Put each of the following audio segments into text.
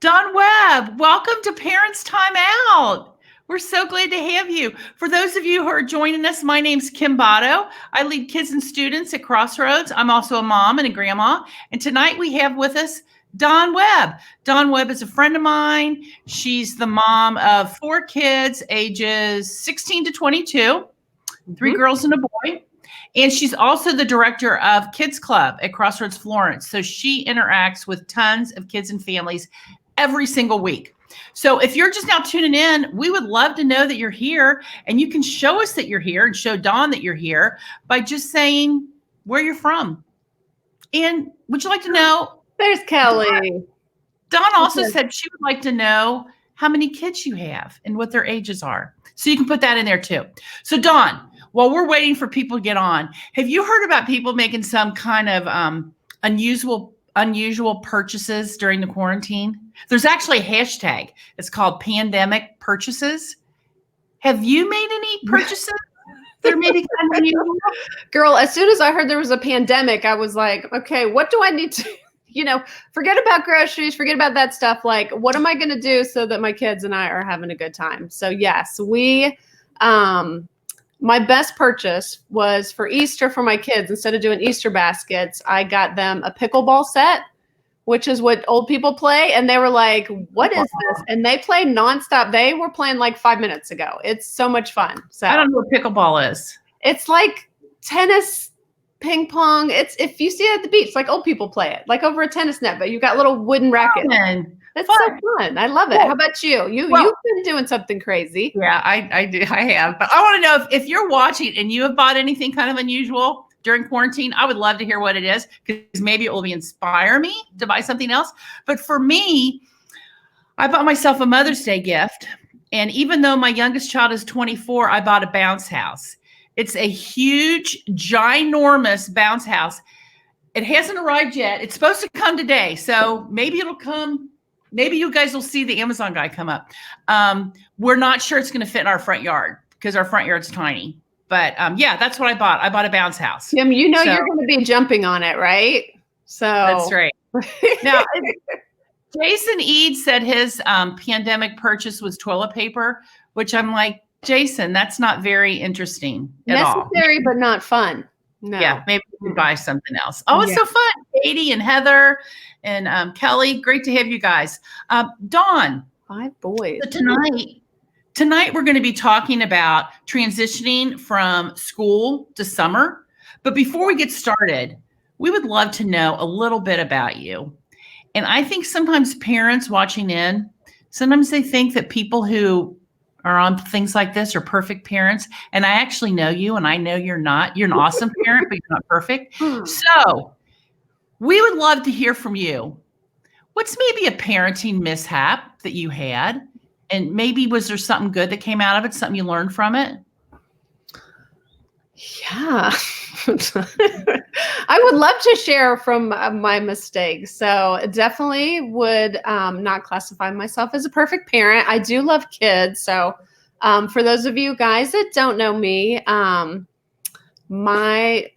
Don Webb, welcome to Parents Time Out. We're so glad to have you. For those of you who are joining us, my name's Kim Botto. I lead kids and students at Crossroads. I'm also a mom and a grandma. And tonight we have with us Don Webb. Don Webb is a friend of mine. She's the mom of 4 kids, ages 16 to 22, 3 girls and a boy. And she's also the director of Kids Club at Crossroads Florence. So she interacts with tons of kids and families every single week. So if you're just now tuning in, we would love to know that you're here, and you can show us that you're here and show Dawn that you're here by just saying where you're from. And would you like to know? There's Kelly. Dawn also said she would like to know how many kids you have and what their ages are. So you can put that in there too. So Dawn, while we're waiting for people to get on, have you heard about people making some kind of unusual purchases during the quarantine? There's actually a hashtag. It's called pandemic purchases. Have you made any purchases that are maybe kind of unusual? Girl, as soon as I heard there was a pandemic, I was like, okay, what do I need to, forget about groceries, forget about that stuff. Like, what am I going to do so that my kids and I are having a good time? So yes, my best purchase was for Easter for my kids. Instead of doing Easter baskets, I got them a pickleball set, which is what old people play. And they were like, what is this? And they play nonstop. They were playing like 5 minutes ago. It's so much fun. So I don't know what pickleball is. It's like tennis, ping pong. If you see it at the beach, like old people play it, like over a tennis net, but you've got little wooden rackets. It's so fun. I love it. How about you? You've been doing something crazy. Yeah, I do. I have. But I want to know if you're watching and you have bought anything kind of unusual during quarantine. I would love to hear what it is, because maybe it will inspire me to buy something else. But for me, I bought myself a Mother's Day gift. And even though my youngest child is 24, I bought a bounce house. It's a huge, ginormous bounce house. It hasn't arrived yet. It's supposed to come today. So maybe it'll come. Maybe you guys will see the Amazon guy come up. We're not sure it's going to fit in our front yard because our front yard's tiny. But yeah, that's what I bought. I bought a bounce house. Kim, you're going to be jumping on it, right? So that's right. Now, Jason Eade said his pandemic purchase was toilet paper, which I'm like, Jason, that's not very interesting at all. Necessary, but not fun. No. Yeah, maybe we could buy something else. Oh, it's so fun. Katie and Heather and Kelly, great to have you guys. Dawn. 5 boys. So tonight we're going to be talking about transitioning from school to summer. But before we get started, we would love to know a little bit about you. And I think sometimes parents watching in, sometimes they think that people who are on things like this are perfect parents. And I actually know you, and I know you're not. You're an awesome parent, but you're not perfect. So we would love to hear from you. What's maybe a parenting mishap that you had? And maybe was there something good that came out of it, something you learned from it? Yeah. I would love to share from my mistakes. So definitely would not classify myself as a perfect parent. I do love kids. So for those of you guys that don't know me,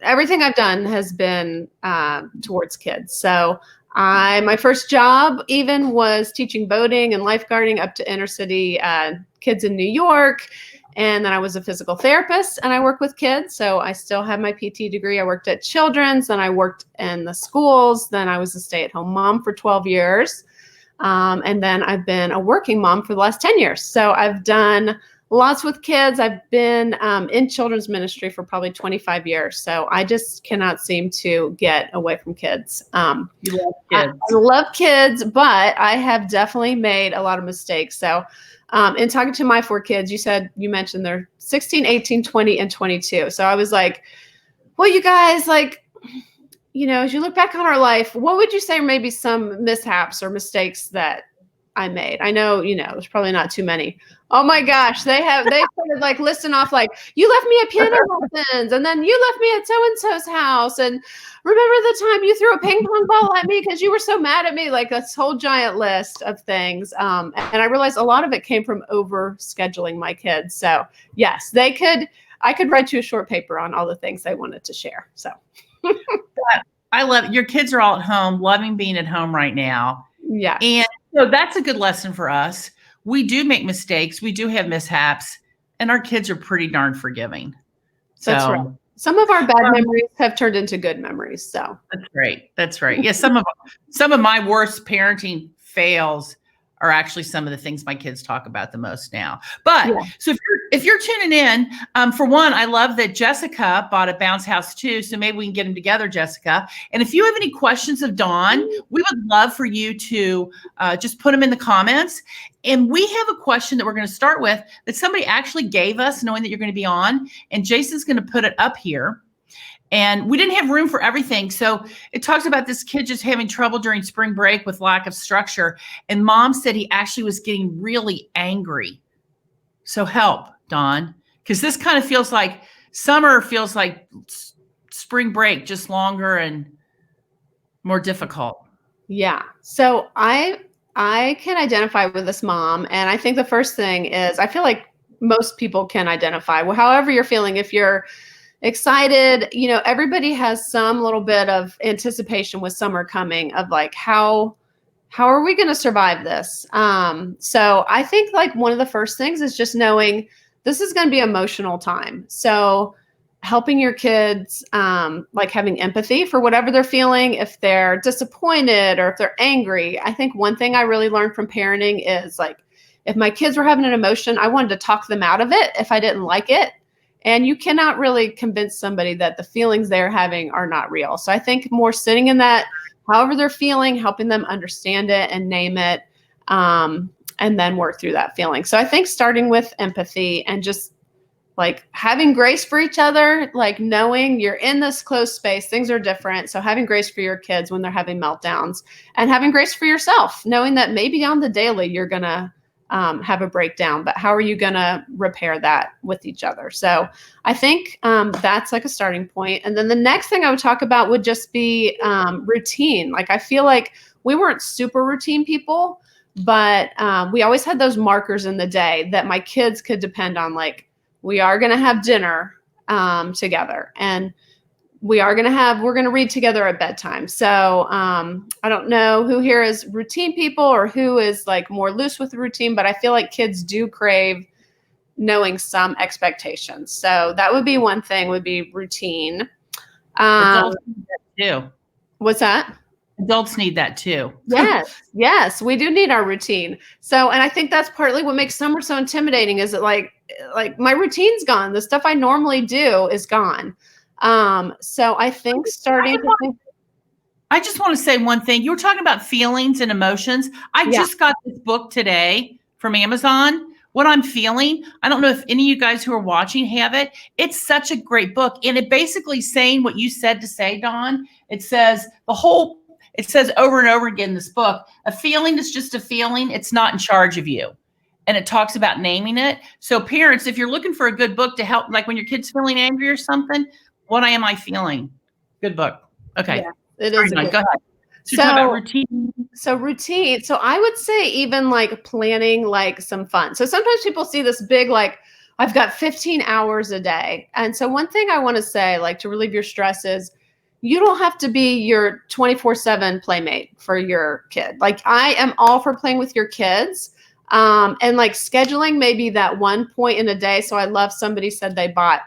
everything I've done has been towards kids. So my first job even was teaching boating and lifeguarding up to inner city kids in New York. And then I was a physical therapist, and I work with kids. So I still have my PT degree. I worked at Children's, then I worked in the schools. Then I was a stay-at-home mom for 12 years. And then I've been a working mom for the last 10 years. So I've done lots with kids. I've been in children's ministry for probably 25 years. So I just cannot seem to get away from kids. You love kids. I love kids, but I have definitely made a lot of mistakes. So in talking to my 4 kids, you mentioned they're 16, 18, 20, and 22. So I was like, well, you guys, like, as you look back on our life, what would you say are maybe some mishaps or mistakes that I made? I know, there's probably not too many. Oh my gosh, they started like listing off like, you left me at piano lessons, and then you left me at so-and-so's house, and remember the time you threw a ping pong ball at me because you were so mad at me, like this whole giant list of things. And I realized a lot of it came from over scheduling my kids. So yes, I could write you a short paper on all the things they wanted to share. So I love it. Your kids are all at home, loving being at home right now. Yeah. And So that's a good lesson for us. We do make mistakes. We do have mishaps, and our kids are pretty darn forgiving. That's right. So Some of our bad um, memories have turned into good memories. So that's right. That's right. Yeah, some of my worst parenting fails are actually some of the things my kids talk about the most now. But yeah. so if you're tuning in, for one, I love that Jessica bought a bounce house too. So maybe we can get them together, Jessica. And if you have any questions of Dawn, we would love for you to just put them in the comments. And we have a question that we're going to start with that somebody actually gave us, knowing that you're going to be on. And Jason's going to put it up here. And we didn't have room for everything. So it talks about this kid just having trouble during spring break with lack of structure. And mom said he actually was getting really angry. So help, Dawn, because this kind of feels like summer feels like spring break, just longer and more difficult. Yeah. So I can identify with this mom. And I think the first thing is I feel like most people can identify. Well, however you're feeling, if you're excited, everybody has some little bit of anticipation with summer coming of like how are we going to survive this? So I think like one of the first things is just knowing this is going to be emotional time. So helping your kids, like having empathy for whatever they're feeling, if they're disappointed or if they're angry. I think one thing I really learned from parenting is like, if my kids were having an emotion, I wanted to talk them out of it if I didn't like it. And you cannot really convince somebody that the feelings they're having are not real. So I think more sitting in that, however they're feeling, helping them understand it and name it, and then work through that feeling. So I think starting with empathy and just like having grace for each other, like knowing you're in this closed space, things are different. So having grace for your kids when they're having meltdowns, and having grace for yourself, knowing that maybe on the daily you're going to have a breakdown, but how are you going to repair that with each other? So I think that's like a starting point. And then the next thing I would talk about would just be routine. Like I feel like we weren't super routine people, but we always had those markers in the day that my kids could depend on. Like we are going to have dinner together, and we're going to read together at bedtime. So I don't know who here is routine people or who is like more loose with the routine, but I feel like kids do crave knowing some expectations. So that would be one thing, would be routine. Adults need that too. What's that? Adults need that too. Yes, we do need our routine. So, and I think that's partly what makes summer so intimidating is that like my routine's gone. The stuff I normally do is gone. So I think I just want to say one thing. You were talking about feelings and emotions. I just got this book today from Amazon, What I'm Feeling. I don't know if any of you guys who are watching have it. It's such a great book. And it basically saying what you said to say, Dawn. It says over and over again in this book, a feeling is just a feeling. It's not in charge of you. And it talks about naming it. So parents, if you're looking for a good book to help, like when your kid's feeling angry or something, what am I feeling? Good book. Okay. Yeah, it is. Go ahead. So talk about routine. So routine. So I would say even like planning like some fun. So sometimes people see this big, like I've got 15 hours a day. And so one thing I want to say, like to relieve your stress is you don't have to be your 24/7 playmate for your kid. Like I am all for playing with your kids. And like scheduling maybe that one point in a day. So I love somebody said they bought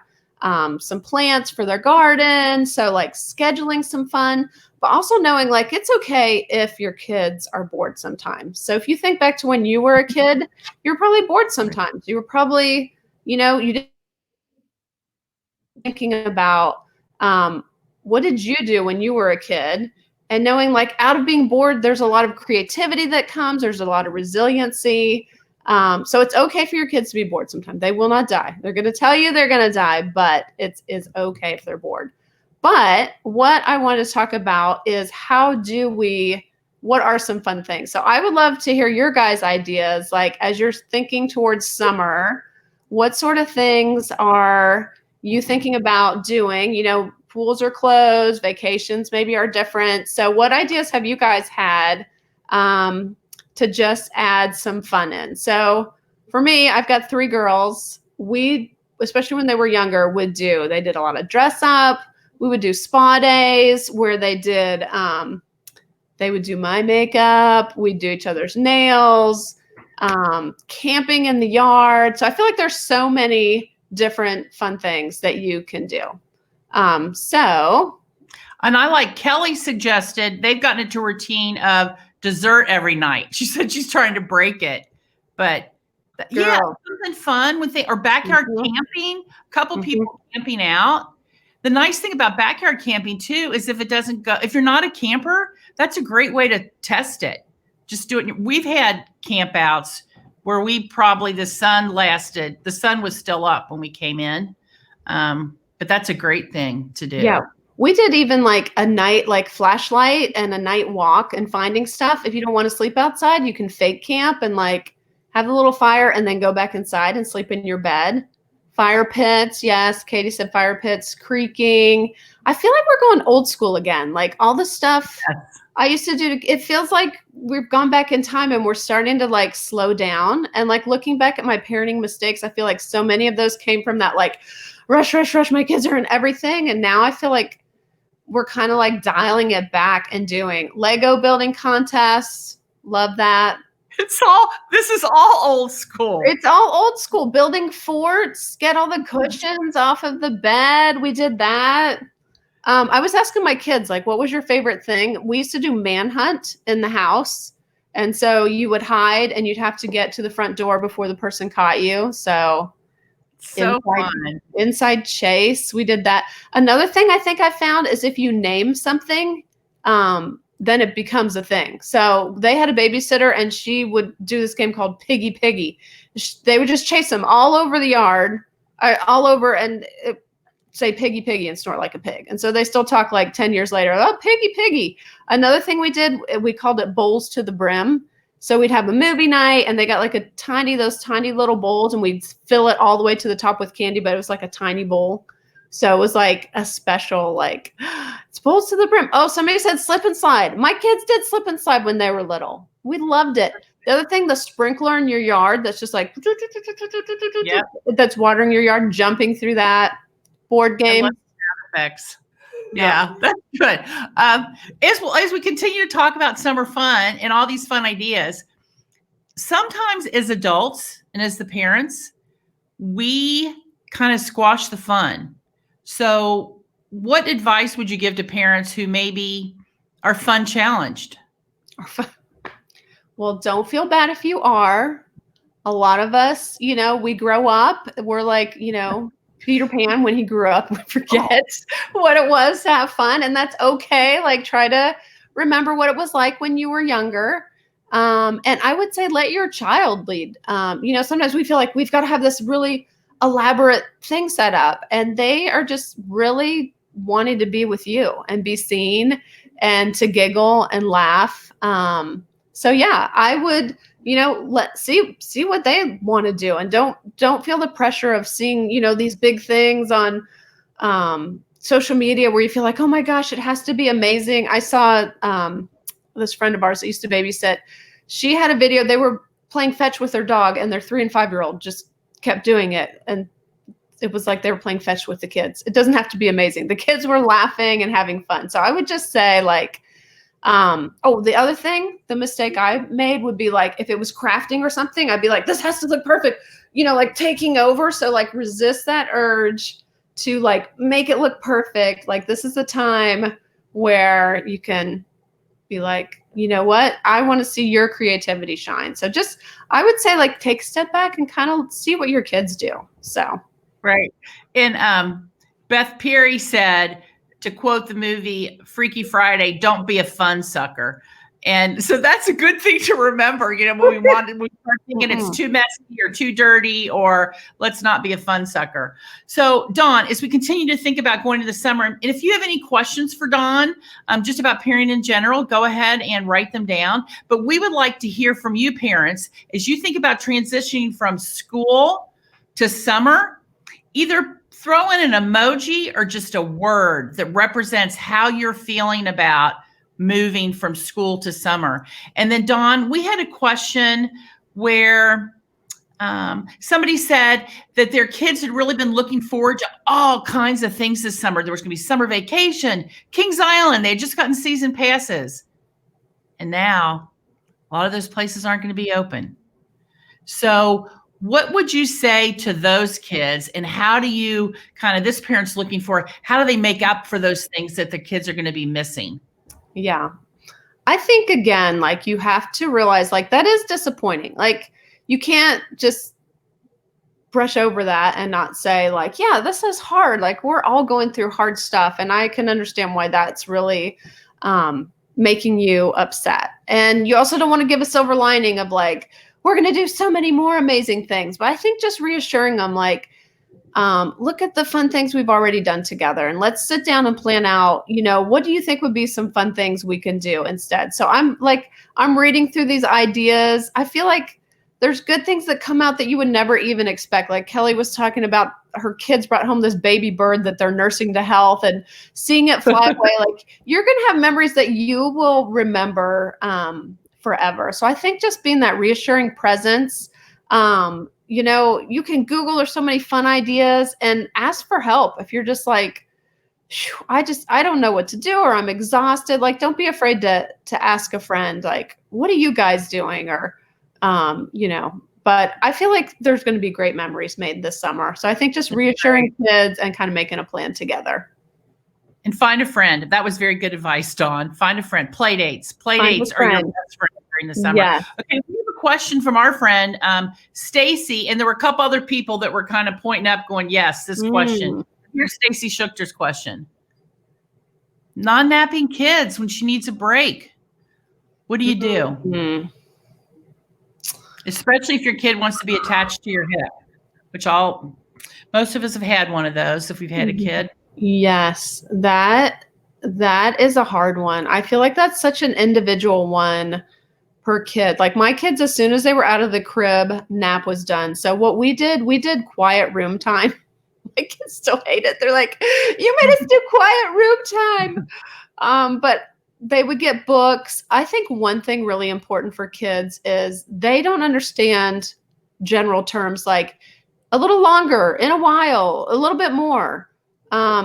some plants for their garden. So like scheduling some fun, but also knowing like it's okay if your kids are bored sometimes. So if you think back to when you were a kid, you're probably bored sometimes. You were probably, you didn't thinking about what did you do when you were a kid? And knowing like out of being bored, there's a lot of creativity that comes. There's a lot of resiliency. So it's okay for your kids to be bored sometimes. They will not die. They're going to tell you they're going to die, but it's okay if they're bored. But what I want to talk about is what are some fun things? So I would love to hear your guys' ideas. Like as you're thinking towards summer, what sort of things are you thinking about doing? Pools are closed, vacations maybe are different. So what ideas have you guys had to just add some fun in? So for me, I've got 3 girls. We, especially when they were younger, they did a lot of dress up. We would do spa days where they did They would do my makeup. We'd do each other's nails, camping in the yard. So I feel like there's so many different fun things that you can do. And I like Kelly suggested they've gotten into a routine of dessert every night. She said she's trying to break it, but yeah, something fun with or backyard camping. A couple people camping out. The nice thing about backyard camping too is if it doesn't go, if you're not a camper, that's a great way to test it. Just do it. We've had camp outs where the sun was still up when we came in. But that's a great thing to do. Yeah. We did even like a night, like flashlight and a night walk and finding stuff. If you don't want to sleep outside, you can fake camp and like have a little fire and then go back inside and sleep in your bed. Fire pits. Yes. Katie said fire pits, creaking. I feel like we're going old school again. Like all the stuff I used to do. It feels like we've gone back in time and we're starting to like slow down. And like looking back at my parenting mistakes, I feel like so many of those came from that like rush. My kids are in everything. And now I feel like we're kind of like dialing it back and doing Lego building contests. Love that. This is all old school. It's all old school. Building forts, get all the cushions off of the bed. We did that. I was asking my kids, like, what was your favorite thing? We used to do manhunt in the house. And so you would hide and you'd have to get to the front door before the person caught you. So fun. Inside chase. We did that. Another thing I think I found is if you name something, then it becomes a thing. So they had a babysitter and she would do this game called Piggy Piggy. They would just chase them all over the yard, all over and say Piggy Piggy and snort like a pig. And so they still talk like 10 years later, oh, Piggy Piggy. Another thing we did, we called it bowls to the brim. So we'd have a movie night and they got like those tiny little bowls and we'd fill it all the way to the top with candy, but it was like a tiny bowl. So it was like a special, like, it's bowls to the brim. Oh, somebody said slip and slide. My kids did slip and slide when they were little. We loved it. The other thing, the sprinkler in your yard, that's just like, that's watering your yard, jumping through that. Board game. Effects. Yeah, that's good. As we continue to talk about summer fun and all these fun ideas, sometimes as adults and as the parents, we kind of squash the fun. So what advice would you give to parents who maybe are fun challenged? Well, don't feel bad if you are. A lot of us, we grow up, we're like, Peter Pan, when he grew up, would forget what it was to have fun. And that's okay. Like try to remember what it was like when you were younger. And I would say, let your child lead. Sometimes we feel like we've got to have this really elaborate thing set up and they are just really wanting to be with you and be seen and to giggle and laugh. So yeah, I would, let's see what they want to do and don't feel the pressure of seeing, these big things on social media where you feel like, oh my gosh, it has to be amazing. I saw this friend of ours that used to babysit. She had a video. They were playing fetch with their dog and their 3 and 5-year-old just kept doing it. And it was like they were playing fetch with the kids. It doesn't have to be amazing. The kids were laughing and having fun. So I would just say like, the other thing, the mistake I made would be like, if it was crafting or something, I'd be like, this has to look perfect, like taking over. So like resist that urge to like, make it look perfect. Like this is the time where you can be like, you know what? I want to see your creativity shine. So just, I would say like take a step back and kind of see what your kids do. So. Right. And, Beth Peary said, to quote the movie Freaky Friday, don't be a fun sucker. And so that's a good thing to remember, when we start thinking it's too messy or too dirty, or let's not be a fun sucker. So Dawn, as we continue to think about going to the summer, and if you have any questions for Dawn, just about parenting in general, go ahead and write them down. But we would like to hear from you parents as you think about transitioning from school to summer, either throw in an emoji or just a word that represents how you're feeling about moving from school to summer. And then Dawn, we had a question where somebody said that their kids had really been looking forward to all kinds of things this summer. There was going to be summer vacation, Kings Island. They had just gotten season passes. And now a lot of those places aren't going to be open. So what would you say to those kids, and how do you kind of, this parent's looking for, how do they make up for those things that the kids are going to be missing? Yeah. I think, again, like, you have to realize, like, that is disappointing. Like, you can't just brush over that and not say, like, yeah, this is hard. Like, we're all going through hard stuff. And I can understand why that's really making you upset. And you also don't want to give a silver lining of, like, we're going to do so many more amazing things. But I think just reassuring them, like, look at the fun things we've already done together, and let's sit down and plan out, what do you think would be some fun things we can do instead? So I'm reading through these ideas. I feel like there's good things that come out that you would never even expect. Like Kelly was talking about, her kids brought home this baby bird that they're nursing to health, and seeing it fly away. Like, you're going to have memories that you will remember forever. So I think just being that reassuring presence, you can Google, there's so many fun ideas, and ask for help. If you're just like, I don't know what to do, or I'm exhausted, like, don't be afraid to ask a friend, like, what are you guys doing? Or, but I feel like there's going to be great memories made this summer. So I think just reassuring kids and kind of making a plan together. And find a friend. That was very good advice, Dawn. Find a friend. Play dates are your best friend during the summer. Yes. Okay, we have a question from our friend, Stacy, and there were a couple other people that were kind of pointing up going, yes, this question. Here's Stacy Schuchter's question. Non-napping kids when she needs a break. What do you do? Especially if your kid wants to be attached to your hip, which most of us have had one of those if we've had a kid. Yes, that is a hard one. I feel like that's such an individual one per kid. Like, my kids, as soon as they were out of the crib, nap was done. So what we did quiet room time. My kids still hate it. They're like, you made us do quiet room time. But they would get books. I think one thing really important for kids is they don't understand general terms like a little longer, in a while, a little bit more.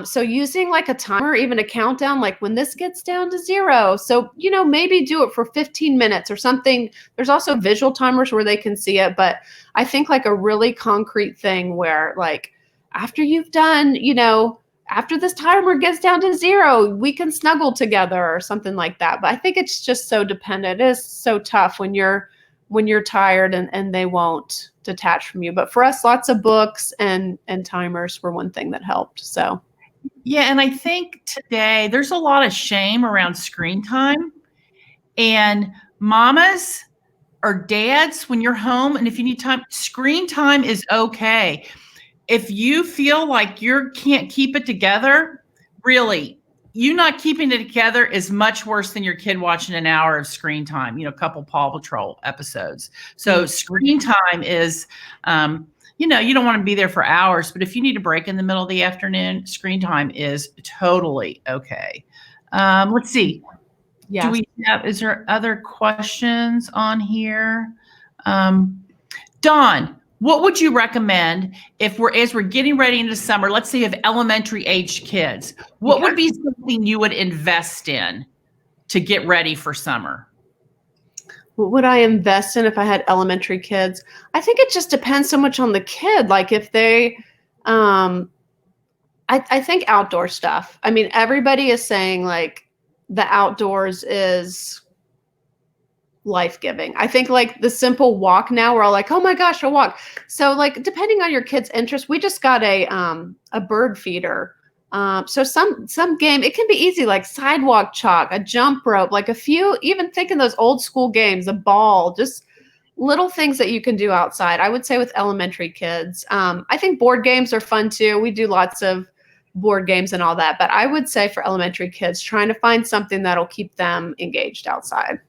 So using like a timer, even a countdown, like when this gets down to 0. So, maybe do it for 15 minutes or something. There's also visual timers where they can see it. But I think like a really concrete thing where, like, after you've done, after this timer gets down to 0, we can snuggle together or something like that. But I think it's just so dependent. It is so tough when you're tired and they won't detach from you. But for us, lots of books and timers were one thing that helped. So yeah, and I think today there's a lot of shame around screen time, and mamas or dads, when you're home and if you need time, screen time is okay. If you feel like you can't keep it together, really, you not keeping it together is much worse than your kid watching an hour of screen time, a couple Paw Patrol episodes. So screen time is, you don't want to be there for hours, but if you need a break in the middle of the afternoon, screen time is totally okay. Let's see. Yes. Is there other questions on here? Dawn, what would you recommend as we're getting ready into summer? Let's say you have elementary age kids. What would be something you would invest in to get ready for summer? What would I invest in if I had elementary kids? I think it just depends so much on the kid. Like, if they, I think outdoor stuff. I mean, everybody is saying like the outdoors is life-giving. I think like the simple walk now, we're all like, oh my gosh, a walk. So like, depending on your kid's interest, we just got a bird feeder. So some game, it can be easy, like sidewalk chalk, a jump rope, like a few, even thinking those old school games, a ball, just little things that you can do outside. I would say with elementary kids. I think board games are fun too. We do lots of board games and all that, but I would say for elementary kids, trying to find something that'll keep them engaged outside.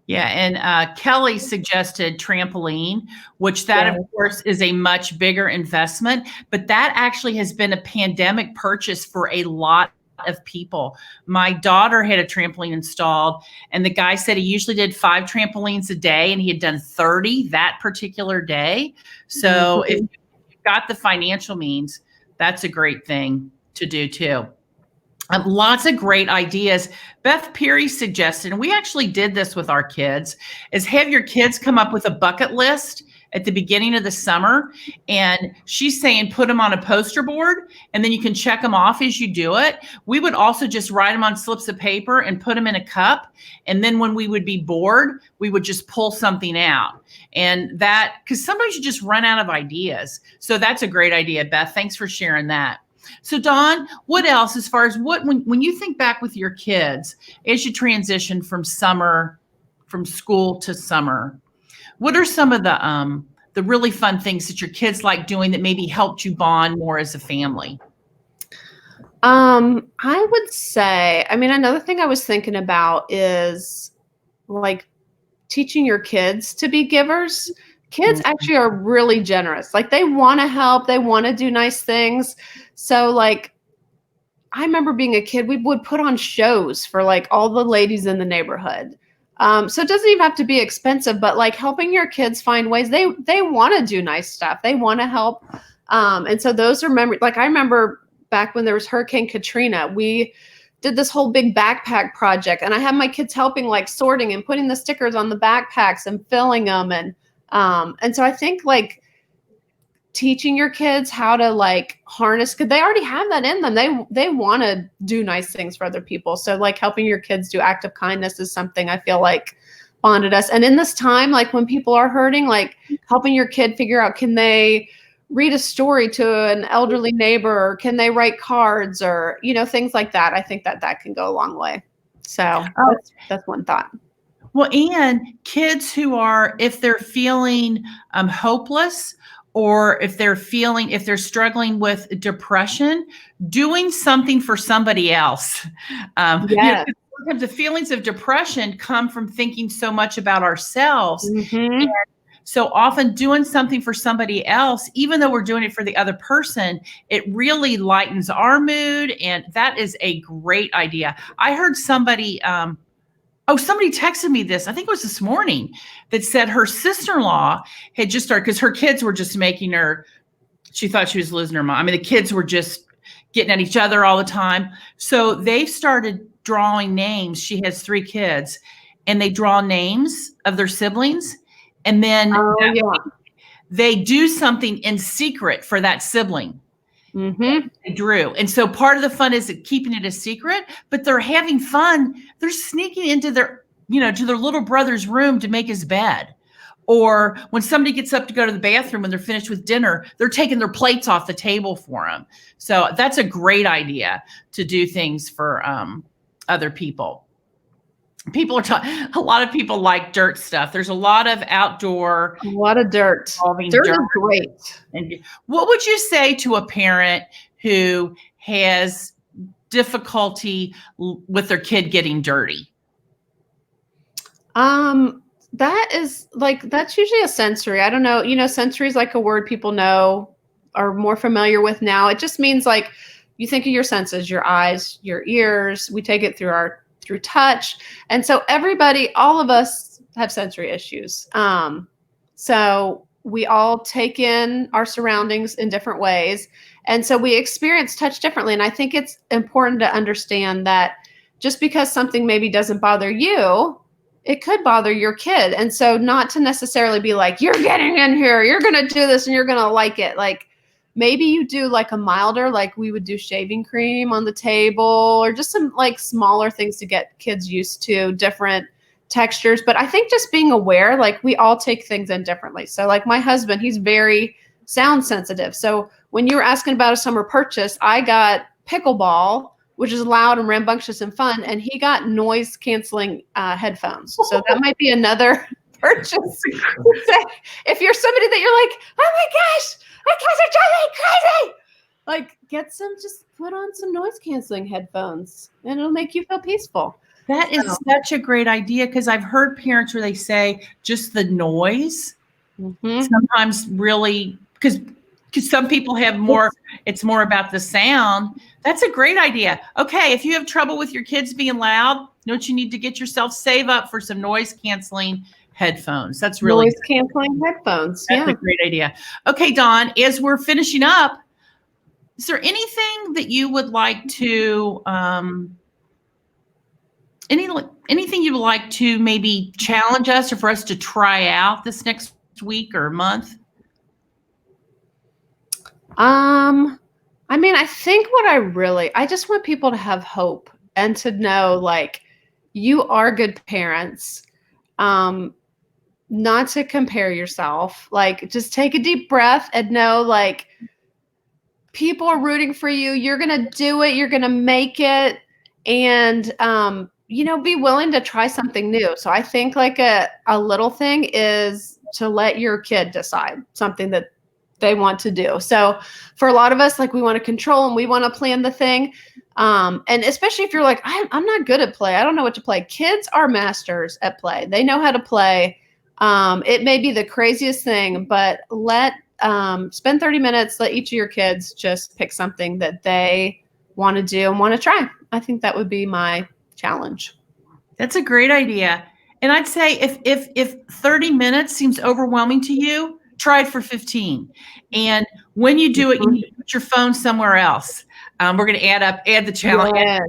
Yeah, and Kelly suggested trampoline, which of course is a much bigger investment, but that actually has been a pandemic purchase for a lot of people. My daughter had a trampoline installed, and the guy said he usually did 5 trampolines a day, and he had done 30 that particular day. So if you've got the financial means, that's a great thing to do too. Lots of great ideas. Beth Peary suggested, and we actually did this with our kids, is have your kids come up with a bucket list at the beginning of the summer. And she's saying put them on a poster board, and then you can check them off as you do it. We would also just write them on slips of paper and put them in a cup. And then when we would be bored, we would just pull something out. And that, because sometimes you just run out of ideas. So that's a great idea, Beth. Thanks for sharing that. So Dawn, what else as far as when you think back with your kids as you transition from school to summer, what are some of the really fun things that your kids like doing that maybe helped you bond more as a family? I would say, another thing I was thinking about is like teaching your kids to be givers. Kids actually are really generous. Like they want to help, they want to do nice things. So like, I remember being a kid, we would put on shows for like all the ladies in the neighborhood. So it doesn't even have to be expensive, but like helping your kids find ways they want to do nice stuff. They want to help. And so those are memories. Like I remember back when there was Hurricane Katrina, we did this whole big backpack project, and I had my kids helping like sorting and putting the stickers on the backpacks and filling them. And so I think like teaching your kids how to like harness, because they already have that in them. They want to do nice things for other people. So like helping your kids do act of kindness is something I feel like bonded us. And in this time, like when people are hurting, like helping your kid figure out, can they read a story to an elderly neighbor, or can they write cards, or, things like that. I think that can go a long way. So that's one thought. Well, and kids who are, if they're feeling hopeless, or if they're struggling with depression, doing something for somebody else. Yes. Sometimes the feelings of depression come from thinking so much about ourselves. Mm-hmm. And so often doing something for somebody else, even though we're doing it for the other person, it really lightens our mood. And that is a great idea. I heard somebody texted me this, I think it was this morning, that said her sister-in-law had just started, because her kids were just making her, she thought she was losing her mind. The kids were just getting at each other all the time. So they've started drawing names. She has 3 kids, and they draw names of their siblings. And then they do something in secret for that sibling. Mm-hmm. They drew. And so part of the fun is keeping it a secret, but they're having fun. They're sneaking into their, to their little brother's room to make his bed. Or when somebody gets up to go to the bathroom and they're finished with dinner, they're taking their plates off the table for them. So that's a great idea to do things for other people. People are talking, a lot of people like dirt stuff. There's a lot of outdoor. A lot of dirt. Dirt is great. And what would you say to a parent who has difficulty with their kid getting dirty? That's usually a sensory. I don't know. Sensory is like a word people know, are more familiar with now. It just means like you think of your senses, your eyes, your ears. We take it through touch. And so all of us have sensory issues. So we all take in our surroundings in different ways. And so we experience touch differently. And I think it's important to understand that just because something maybe doesn't bother you, it could bother your kid. And so not to necessarily be like, you're getting in here, you're going to do this and you're going to like it. Like maybe you do like a milder, like we would do shaving cream on the table, or just some like smaller things to get kids used to different textures. But I think just being aware, like we all take things in differently. So like my husband, he's very sound sensitive. So when you were asking about a summer purchase, I got pickleball, which is loud and rambunctious and fun. And he got noise canceling headphones. So that might be another purchase. If you're somebody that you're like, oh my gosh, my kids are driving me crazy, like just put on some noise canceling headphones and it'll make you feel peaceful. That is such a great idea, because I've heard parents where they say just the noise sometimes really, because some people have more, it's more about the sound. That's a great idea. Okay, if you have trouble with your kids being loud, don't you need to get yourself save up for some noise canceling headphones? That's really noise canceling headphones. That's a great idea. Okay, Dawn, as we're finishing up, Is there anything that you would like to, anything you would like to maybe challenge us or for us to try out this next week or month? I mean, I think I just want people to have hope and to know, like, you are good parents. Not to compare yourself. Like, just take a deep breath and know, like, people are rooting for you. You're going to do it. You're going to make it. And, be willing to try something new. So I think like a little thing is to let your kid decide something that they want to do. So for a lot of us, like, we want to control and we want to plan the thing. And especially if you're like, I'm not good at play. I don't know what to play. Kids are masters at play. They know how to play. It may be the craziest thing, but spend 30 minutes, let each of your kids just pick something that they want to do and want to try. I think that would be my challenge. That's a great idea. And I'd say if 30 minutes seems overwhelming to you, try it for 15. And when you do it, you need to put your phone somewhere else. We're going to add the challenge. Yeah.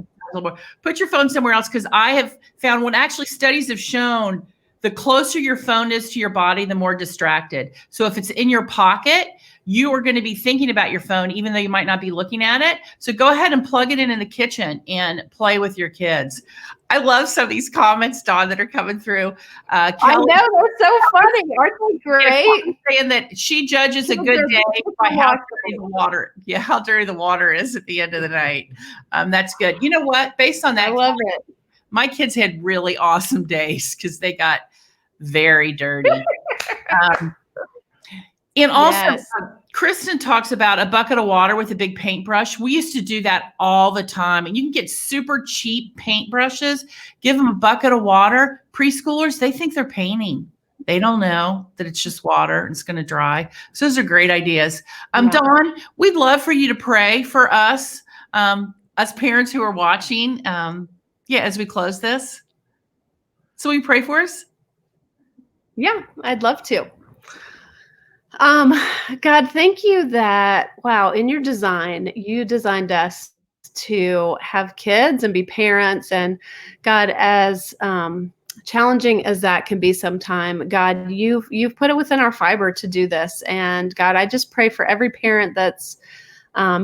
Put your phone somewhere else, because I have found, when actually studies have shown, the closer your phone is to your body, the more distracted. So if it's in your pocket, you are going to be thinking about your phone, even though you might not be looking at it. So go ahead and plug it in the kitchen and play with your kids. I love some of these comments, Dawn, that are coming through. I know, they're so funny. Aren't they great? Saying that she judges a good day by how dirty the water. Yeah, how dirty the water is at the end of the night. That's good. You know what? Based on that, I love it. My kids had really awesome days because they got very dirty. And also, Yes. Kristen talks about a bucket of water with a big paintbrush. We used to do that all the time. And you can get super cheap paintbrushes. Give them a bucket of water. Preschoolers, they think they're painting. They don't know that it's just water and it's going to dry. So those are great ideas. Yeah. Dawn, we'd love for you to pray for us parents who are watching. As we close this. So will you pray for us? Yeah, I'd love to. God, thank you that, wow, in your design, you designed us to have kids and be parents. And God, as challenging as that can be sometime, God, you've put it within our fiber to do this. And God, I just pray for every parent that's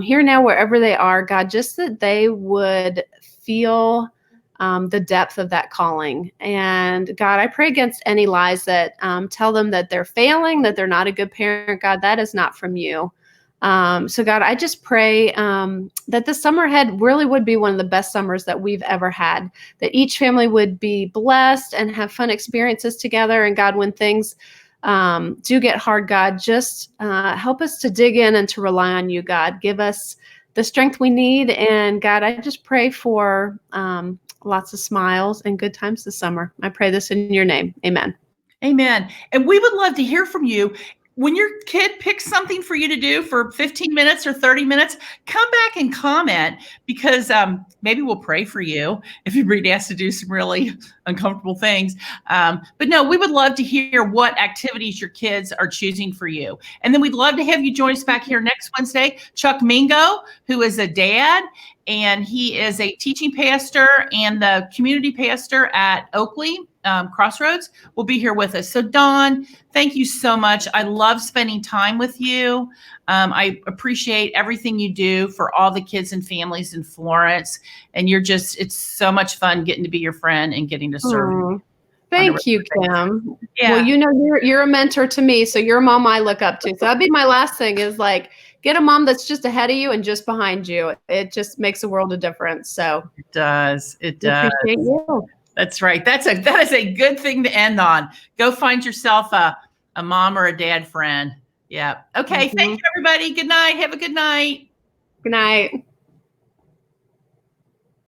here now, wherever they are, God, just that they would feel the depth of that calling. And God, I pray against any lies that tell them that they're failing, that they're not a good parent. God, that is not from you. So God, I just pray that the summer ahead really would be one of the best summers that we've ever had, that each family would be blessed and have fun experiences together. And God, when things do get hard, God, just help us to dig in and to rely on you, God. Give us the strength we need. And God, I just pray for lots of smiles and good times this summer. I pray this in your name. Amen. Amen. And we would love to hear from you. When your kid picks something for you to do for 15 minutes or 30 minutes, come back and comment, because maybe we'll pray for you if you're being asked to do some really uncomfortable things. But no, we would love to hear what activities your kids are choosing for you. And then we'd love to have you join us back here next Wednesday. Chuck Mingo, who is a dad, and he is a teaching pastor and the community pastor at Oakley Crossroads, will be here with us. So Dawn, thank you so much. I love spending time with you. I appreciate everything you do for all the kids and families in Florence. And it's so much fun getting to be your friend and getting to serve you. Thank you, Kim. Yeah. Well, you're a mentor to me, so you're a mom I look up to. So that'd be my last thing, is like, get a mom that's just ahead of you and just behind you. It just makes a world of difference. So it does. It I does. appreciate you. That's right. That is a good thing to end on. Go find yourself a mom or a dad friend. Yeah. Okay. Thank you, everybody. Good night. Have a good night. Good night.